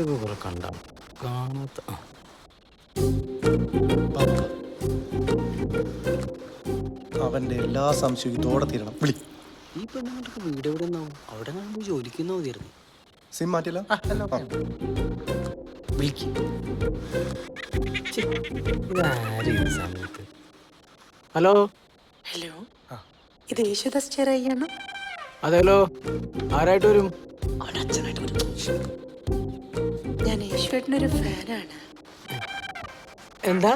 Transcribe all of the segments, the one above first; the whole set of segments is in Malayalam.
പേരൊക്കെ കുറെ കണ്ട കാണാത്ത അവന്റെ എല്ലാ സംശയവും ഇതോടെ തീരണം. വിളി. ഈ പെണ്ണുങ്ങൾക്ക് വീട് എവിടെ നിന്നാവും? അവിടെ കാണുമ്പോൾ ജോലിക്കുന്ന മതിയായിരുന്നു. സിം മാറ്റില്ല. വിളിക്ക്. ഇതാരും സമയത്ത്. ഹലോ ഹലോ, ഇത് യേശുദാസ് ചെറിയാണോ? അതെല്ലോ, ആരായിട്ട് വരും? അവിടെ അച്ഛനായിട്ട് വരും. ഞാൻ യേശുവേട്ടനൊരു ഫാനാണ്. എന്താ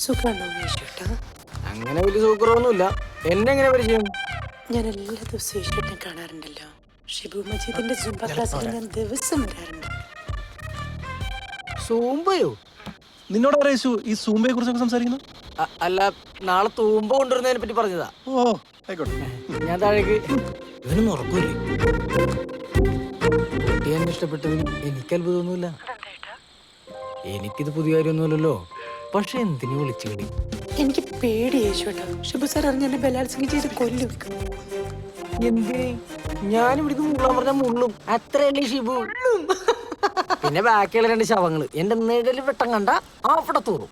സുഖാണോ യേശുവേട്ടാ? അങ്ങനെ വലിയ സൂക്കറൊന്നുമില്ല. എന്നെ എങ്ങനെ പരിചയം? ഞാൻ എല്ലാ ദിവസവും യേശുവേട്ടനെ കാണാറുണ്ടല്ലോ. ഷിബു മജീദിന്റെ സുംബ ക്ലാസ്സിൽ ഞാൻ ദിവസം വരാറുണ്ട്. സൂമ്പയോ? നിന്നോട് അറിയിച്ചു ഈ സൂമ്പയെ കുറിച്ചൊക്കെ സംസാരിക്കുന്നു? അല്ല, നാളെ തൂമ്പ കൊണ്ടുവരുന്നതിനെ പറ്റി പറഞ്ഞതാ. ഓ ആയിക്കോട്ടെ. ഞാൻ താഴേക്ക്. ഇവനൊന്നും ഉറക്കൂല്ലേ? കുട്ടിയെ ഇഷ്ടപ്പെട്ടതിൽ എനിക്ക് അത്ഭുതമൊന്നുമില്ല. എനിക്കിത് പുതിയ കാര്യമൊന്നുമല്ലല്ലോ. പക്ഷെ എന്തിനു വിളിച്ചു കളി? എനിക്ക് പേടി യേശുവേട്ടാ. ഷിബു സാർ അറിഞ്ഞ എന്നെ ബലാത്സംഗം ചെയ്ത് കൊല്ലും. എന്തിന്? ഞാൻ ഇവിടുന്ന് മുള്ളാൻ പറഞ്ഞ മുള്ളും. അത്രയല്ലേ ഷിബു? പിന്നെ ബാക്കിയുള്ള 2 ശവങ്ങള് എന്റെ നിഴല് വെട്ടം കണ്ട അവിടെ തൂറും.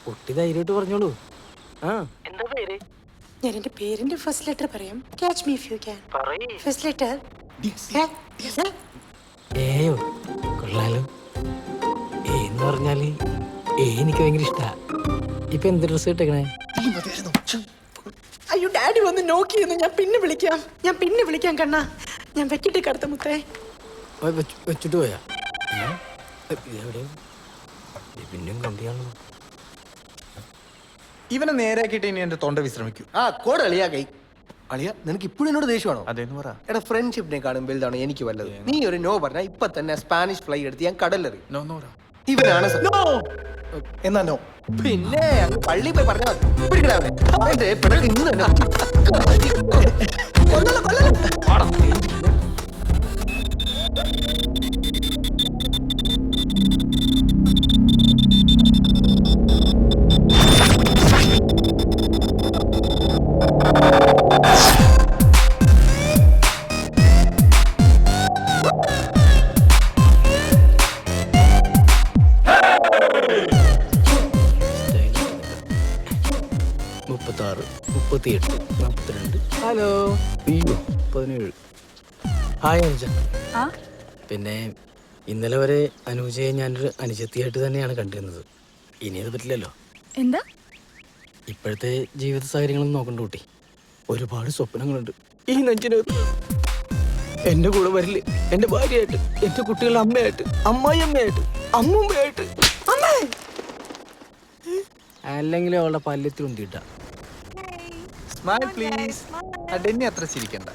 കുട്ടി ധൈര്യമായിട്ട് പറഞ്ഞോളൂ. എന്താ പേര്? ഞാൻ എന്റെ പേരിന്റെ ഫസ്റ്റ് ലെറ്റർ പറയാം. Catch me if you can. First letter ഏയോ. കൊള്ളാലോ. എന്ന് പറഞ്ഞാല് എനിക്ക് ഭയങ്കര ഇഷ്ടാ. ഇപ്പൊ എന്ത് ഡ്രസ് ഇട്ടേക്കണേ? അയ്യോ, ഡാഡി വന്ന് നോക്കിയിരുന്നു. ഞാൻ പിന്നെ വിളിക്കാം കണ്ണാ. ഞാൻ വെക്കിട്ട് കടത്ത മുത്തേ. വെച്ചിട്ട് പോയാ? എവിടെ? പിന്നെയും കണ്ടിയാണോ? ഇവനെ നേരെയാക്കിയിട്ട് ഇനി എന്റെ തൊണ്ട വിശ്രമിക്കൂ. കോട് അളിയാ കൈ. അളിയ, നിനക്ക് ഇപ്പോഴും എന്നോട് ദേഷ്യമാണോ? അതേന്ന് പറ. എടാ, ഫ്രണ്ട്ഷിപ്പിനെക്കാളും വലുതാണ് എനിക്ക് വല്ലത്. നീ ഒരു നോ പറഞ്ഞാൽ ഇപ്പൊ തന്നെ സ്പാനിഷ് ഫ്ലൈ എടുത്ത് ഞാൻ കടലെറി. ഇവനാണ് എന്നാ നോ. പിന്നെ അങ്ങ് പള്ളി പോയി പറഞ്ഞാൽ ഇന്ന് തന്നെ ഹലോ. അയ്യോ, 17. ഹായ് അനുജ. പിന്നെ ഇന്നലെ വരെ അനുജയെ ഞാനൊരു അനുജത്തിയായിട്ട് തന്നെയാണ് കണ്ടിരുന്നത്. ഇനി അത് പറ്റില്ലല്ലോ. എന്താ? ഇപ്പോഴത്തെ ജീവിത സാഹചര്യങ്ങളൊന്നും നോക്കണ്ട കുട്ടി. ഒരുപാട് സ്വപ്നങ്ങളുണ്ട് ഈ നെഞ്ചിനകത്ത്. എന്റെ കൂടെ വരില്ലേ എന്റെ ഭാര്യയായിട്ട്, എന്റെ കുട്ടികളുടെ അമ്മയായിട്ട്, അമ്മായി അമ്മയായിട്ട്, അമ്മൂമ്മയായിട്ട്, അല്ലെങ്കിൽ അവളുടെ പല്ലത്തിൽ ഉന്തിയിട്ട. Smile please. ഡെന്നി അത്ര ചിരിക്കണ്ട.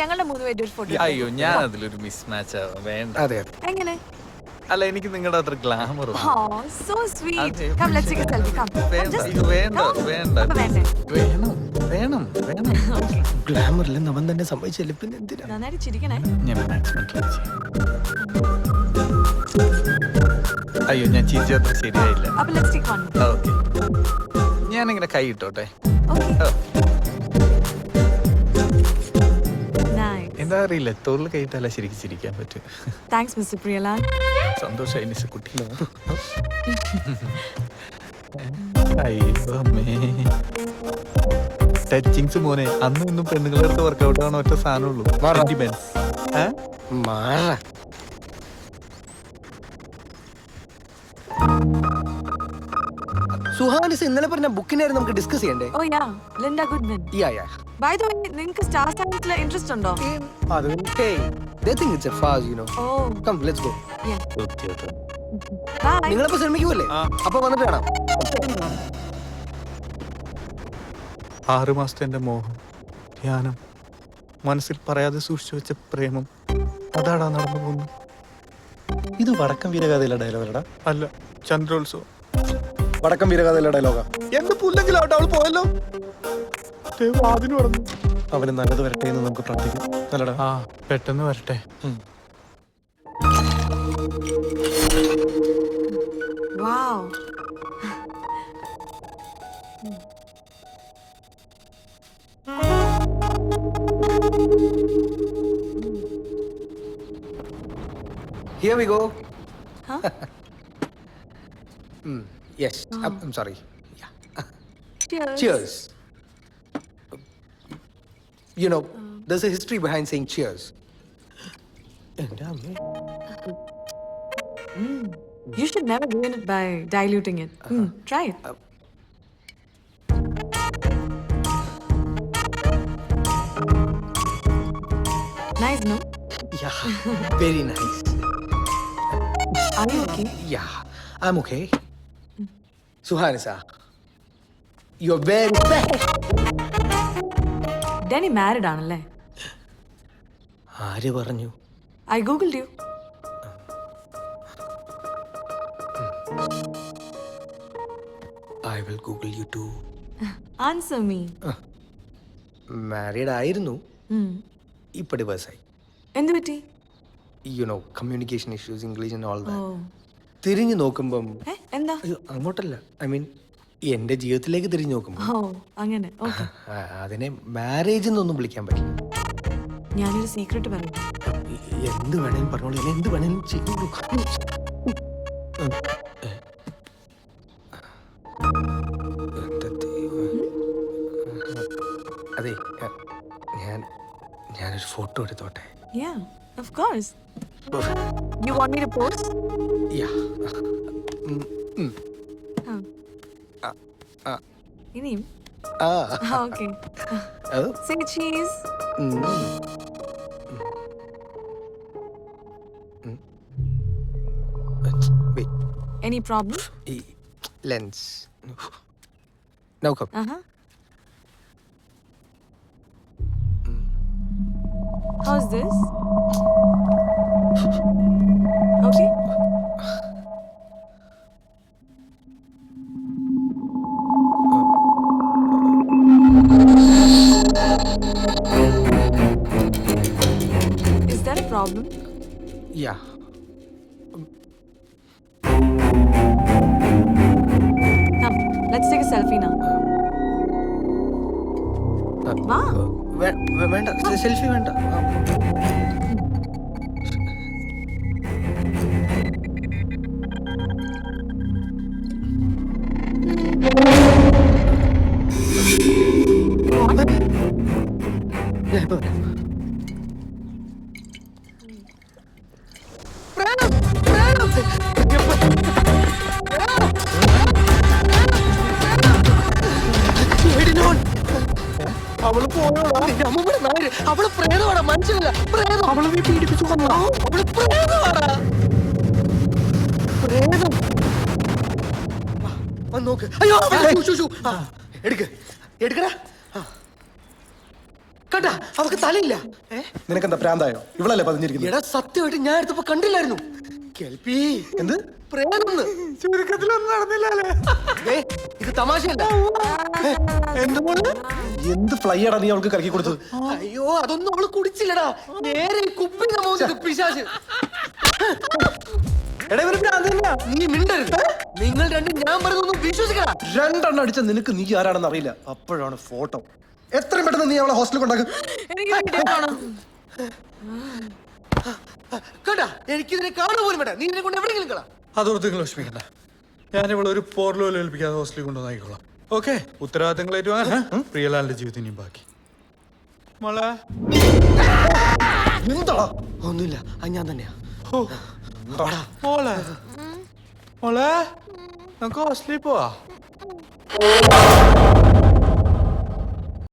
ഞങ്ങളുടെ 3 പേരുടെ ഒരു ഫോട്ടോ. അയ്യോ, ഞാൻ അതിലൊരു മിസ് മാച്ച് ആവാം. വേണ്ട. അതെ. എങ്ങനെ? അല്ല, എനിക്ക് നിങ്ങളുടെ അത്ര glamour so sweet. Come let's take a selfie. Come. വേണം. ഗ്ലാമറിൽ അവൻ തന്നെ സമ്മതിച്ചല്ലേ, പിന്നെ എന്തിനാ? നന്നായിട്ട് ചിരിക്കണേ. ഞാൻ മാക്സിമം ട്രൈ ചെയ്യാം. അയ്യോ, ഞാൻ ചിരിച്ച അത്ര ശരിയായില്ല. അപ്പോൾ ലെറ്റ്സ് ടേക്ക് വൺ. ഓക്കെ, ഞാനിങ്ങനെ കൈ ഇട്ടോട്ടെ. എന്താ അറിയില്ല, തോളിൽ കൈയിട്ടല്ല ശരിക്കും ചിരിക്കാൻ പറ്റും. Thanks mister Priyalal. സന്തോഷമായി മിസ് കുട്ടി. അയ്യോ ടച്ചിങ്സ് മോനെ. അന്നും ഇന്നും പെണ്ണുങ്ങളുടെ അടുത്ത് വർക്കൗട്ട് ആണോ ഒറ്റ സാധനമുള്ളൂ. സുഹാനിസ് ഇന്നലെ പറഞ്ഞ ബുക്കിനായിരുന്നു നമുക്ക് ഡിസ്കസ് ചെയ്യണ്ടേ? Oh yeah, Linda Goodman. By the way, നിങ്ങൾക്ക് സ്റ്റാർ സയൻസിൽ ഇൻട്രസ്റ്റ് ഉണ്ടോ? They think it's a farce, you know. Oh. Come, let's go. Yeah. Bye. നിങ്ങളപ്പോ ശ്രമിക്കൂല്ലേ? അപ്പൊ വന്നിട്ട് കാണാം. 6 മാസത്തെ എന്റെ മോഹം, ധ്യാനം, മനസ്സിൽ പറയാതെ സൂക്ഷിച്ചു വെച്ച പ്രേമം, അതാടാ നടന്നു പോകുന്നു. ഇത് വടക്കം വീരഗാഥയിലെ ഡയലോഗാ? അല്ല, ചന്ദ്രോത്സവം. വടക്കം വീരഗാഥയിലെ ഡയലോഗാ? എന്ത് പുല്ലെങ്കിലോട്ട് അവൾ പോയല്ലോ. അതിന് പറഞ്ഞു അവന് നല്ലത് വരട്ടെ എന്ന് നമുക്ക് പ്രാർത്ഥിക്കാം. നല്ലടാ. പെട്ടെന്ന് വരട്ടെ. Wow. Here we go. Huh? Yes. I'm sorry. Yeah. Cheers. Cheers. You know, there's a history behind saying cheers. You should never ruin it by diluting it. Try it. Nice, no? Yeah. Very nice. Are you okay? Yeah. I'm okay. Suhanisa, you're very bad. Danny married ആണല്ലേ? ആര് പറഞ്ഞു? I googled you. I will Google you too. Answer me. Married ആയിരുന്നു, ഇപ്പൊ ഡിവേഴ്സായി. എന്ത് പറ്റി? You know communication issues, English and all of that. തിരിഞ്ഞു നോക്കുമ്പം എന്താ? അയ്യോ അങ്ങോട്ടല്ല, ഐ മീൻ എന്റെ ജീവിതത്തിലേക്ക് തിരിഞ്ഞു നോക്കുമ്പോൾ ഓ അങ്ങനെ. ഓക്കെ, അതിനെ മാരേജ് എന്നൊന്നും വിളിക്കാൻ പറ്റില്ല. ഞാനൊരു സീക്രട്ട് പറയാം. എന്ത് വേണേലും പറഞ്ഞോളൂ, എന്നെ എന്ത് വേണേലും ചെയ്തോളൂ. എന്താ ദൈവമേ. അതെ, ഞാനൊരു ഫോട്ടോ എടുത്തോട്ടെ? Yeah, of course. You want me to pose? Yeah. ഇനിയും? Ah. Okay. Oh. Say cheese. Wait. Any problem? Lens. Now come. Uh-huh. How's this? Okay. Is that a problem? Yeah. Come, let's take a selfie now. വാ. വേണ്ട, സെൽഫി വേണ്ട. ഞാൻ ഇപ്പൊ വരാം. അവള് പോയോടാ, നമ്മുടെ നായര്. അവള് പ്രേതമാടാ, മനുഷ്യനല്ല പ്രേതം. അവളെ നീ പീഡിപ്പിച്ചു കൊന്നോ? അവള് പ്രേതമാടാ, പ്രേതം. വന്ന് നോക്ക്. അയ്യോ എടുക്കടാ. കണ്ടാ, അവൾക്ക് തലയില്ല. നിനക്കെന്താ പ്രാന്തായോ? ഇവളല്ലേ പതിഞ്ഞിരിക്കുന്നത്? എടാ സത്യമായിട്ട് ഞാൻ എടുത്തപ്പോ കണ്ടില്ലായിരുന്നു. കേൾപ്പി എന്ത് പ്രേതം ചുരുക്കത്തിലൊന്നും നടന്നില്ലല്ലേ? ഇത് തമാശയല്ല. എന്ത് ഫ്ലൈയാടാ നീ അവൾക്ക് കറക്കി കൊടുത്തത്? അയ്യോ അതൊന്നും അവള് കുടിച്ചില്ലടാ, നേരെ കുപ്പിന്റെ മോശം പിശാച്. നീ മിണ്ടരുത്. നിങ്ങൾ രണ്ടും ഞാൻ പറയുന്നൊന്നും വിശ്വസിക്കടാ. രണ്ടെണ്ണം അടിച്ച നിനക്ക് നീ ആരാണെന്ന് അറിയില്ല. അപ്പോഴാണ് ഫോട്ടോ. എത്രയും പെട്ടെന്ന് നീ അവളെ ഹോസ്റ്റലിൽ കൊണ്ടാക്കും. കേട്ടാ, എനിക്കിതിനെ കാണുക പോലും വേണ്ട. നീ ഇതിനെ കൊണ്ട് എവിടെയെങ്കിലും കളാ. അതോർത്ത് നിങ്ങൾ വിഷമിക്കണ്ട, ഞാൻ ഇവിടെ ഒരു പോർലോയിൽ ഏൽപ്പിക്കാതെ ഹോസ്റ്റലിൽ കൊണ്ടുവന്നായിക്കോളാം. ഓക്കെ, ഉത്തരവാദിത്തങ്ങൾ ഏറ്റുവാങ്ങാൻ പ്രിയലാലിന്റെ ജീവിതം ഇനിയും ബാക്കി. മോളെ എന്താ? ഒന്നുമില്ല, അത് ഞാൻ തന്നെയാ. മോളെ മോളെ നമുക്ക് ഹോസ്റ്റലിൽ പോവാ.